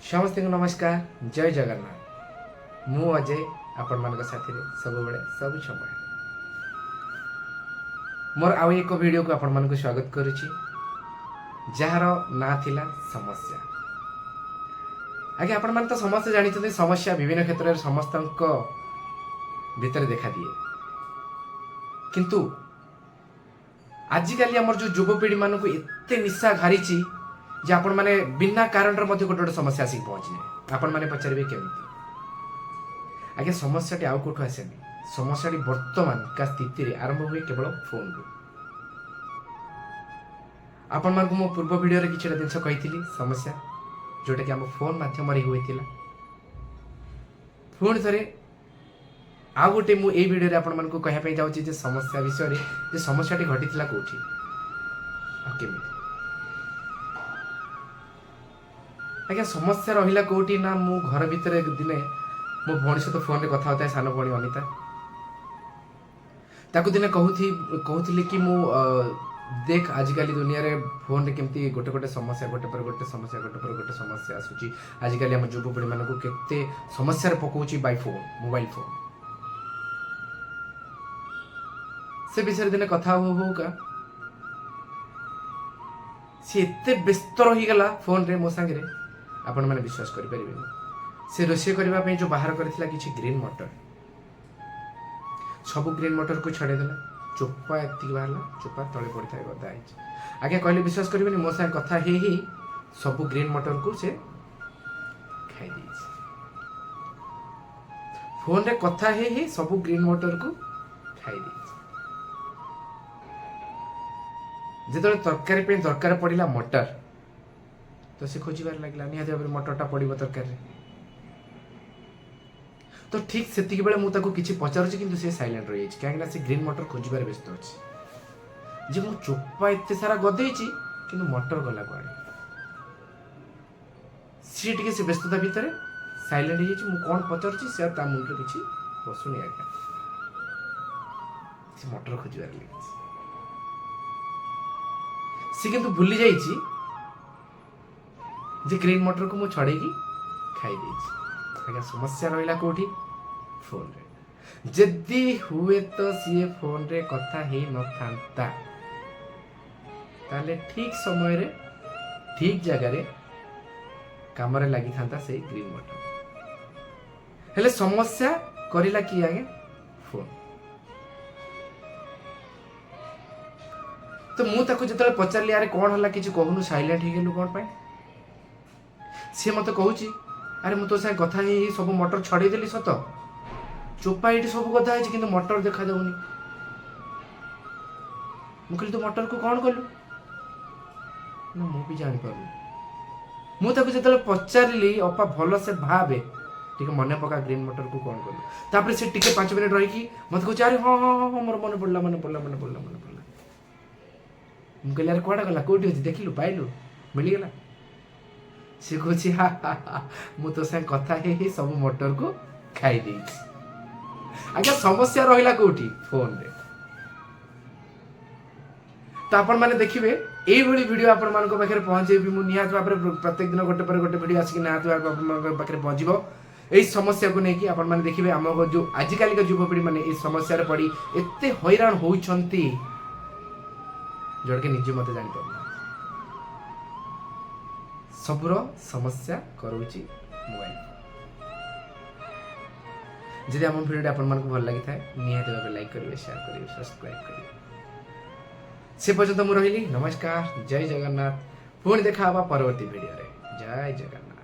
समस्त को नमस्कार। जय जगन्नाथ। मु अजय आपण मान साथी सब बेले सब समय मोर आउ एक वीडियो को आपण मान स्वागत करुच्ची जार ना थिला समस्या। आगे आपण मान तो समस्त जानी समस्या विभिन्न क्षेत्र में समस्त भीतर देखा दिए, किंतु आजिकल आमर जो युवपीढ़ी मान को एत निशा घारी जे आपण माने बिना कारण गोटे गोटे समस्या आसिक पहुँचे। आपण माने पचारे केमिति आगे समस्याटी आउ कौटू आसेनी। समस्याटी वर्तमान का स्थिति आरंभ हुए केवल फोन रु। आपण मान को मो पूर्व वीडियो रे किछटा जिंस कहिथिली समस्या जोटा कि हम फोन माध्यम रे होइतिला। पुणी थरे आउ गोटे मु ए वीडियो रे आपण मान को कहया पई जाउची जे समस्या विषय रे जे समस्याटी घटितिला कोठी आ केमिति। आज्ञा समस्या रहिला कोठी ना मु घर भीतर एक दिने मो भौणी सहित फोन रे कथा होता है। सान भौणी अनिता ताकू दिने कहूली कि मु देख आजिकल दुनिया रे फोन रे केमती गोटे गोटे समस्या गोटे पर गोटे समस्या गोटे पर गोटे समस्या आसुची। आजिकल हम युवपीढ़ी मान को केते समस्या रे पकाउची बाय फोन मोबाइल फोन। से विषय दिने कथा हो का सी एते व्यस्त रही गला फोन रे मो संगे रे आपण माने विश्वास करि परिबेनी। से रोषे करबा पे जो बाहर करथिला किछि ग्रीन मटर सब ग्रीन मटर को छड़े देला। चोपा एति बाहरला, चोपा तळे पड़ी थाए गदा आइछ। आगे कहले विश्वास करिबेनी मो संग कथा हे सब ग्रीन मटर को से खाइ दैछ। फोन रे कथा हे सब ग्रीन मटर को खाइ दैछ। जेतले तरकारी पे दरकार पड़िला मटर तो से खोजिबार लागला निहाती भाबरे मटरटा पड़िबो तरकारी। तो ठीक सेतिक बेले मु ताको किछि पचारुछि किंतु से साइलेंट रहि जाछि काहेकि ना से ग्रीन मटर खोजिबार व्यस्त अछि। जे मु चोपा एते सारा गदैछि किंतु मटर गला कुआडे सी टिके से व्यस्तता भीतर साइलेंट हो जाछि। मु कोन पचारुछि से ता मुंड किछि पसुनी आका से मटर खोजिबार लागि सी किंतु भूली जाइछि जे ग्रीन मटर को मु छड़ेगी खाई देछि। आगे समस्या रहिला कोठी फोन रे। जदी हुए तो सी फोन रे कथा हे न थांता ताले ठीक समय रे ठीक जगह रे काम रे लागि थांता से ग्रीन मटर। हेले समस्या करिला कि आगे फोन। तो मु ताको जतले पचारली यार कोन हला किछि कहनु साइलेंट हे गेलु कोन पाए। सी मत कहूँ अरे मु तो से कथा ही सब मटर छड़े देली सत चोपा ये सब कथा है कि मटर देखा जाऊनी। मुझे तो मटर को कौन कलु ना मु भी जानी पारू। मु ताको जतले पचारली अपा भल से भाबे ठीक मन पका ग्रीन मटर को कौन कलु। तापर से टिके 5 मिनिट रही कि मत कहूँ अरे हाँ हाँ हाँ मोर मन पड़ला मन पड़ला मन पड़ला मन पड़ला। मु कहली अरे कड़ा गला कोठी अछि देखिलु पाइलु मिलीगला। सी कहूँ हा हा हा मु तो से कथा हे सब मटर को खाई देछि। आज्ञा समस्या रहिला कोठी फोन रे। तो आपण माने देखिबे एई भली वीडियो आपण मान को पाखरे पहुंचेबी मु निहात भाबरे प्रत्येक दिन गोटे पर गोटे वीडियो आसी निहात आपण मान पाखरे पहुंचबो। एई समस्या को नेकी आपण माने देखिबे हमको जो आजिकल का युवपीढ़ी माने एई समस्या रे पड़ी एते हैरान होउछंती जोडके निजे मते जानि पड़ना। सबुर समस्या करूची मोबाइल। जदि आम वीडियो आपण मानक भल लगी थाए निहाती भाबे लाइक करिवे शेयर करिवे सब्सक्राइब करिवे। से पर्यंत मु रहिली नमस्कार। जय जगन्नाथ। पुणी देखा हवा परवर्ती वीडियो रे। जय जगन्नाथ।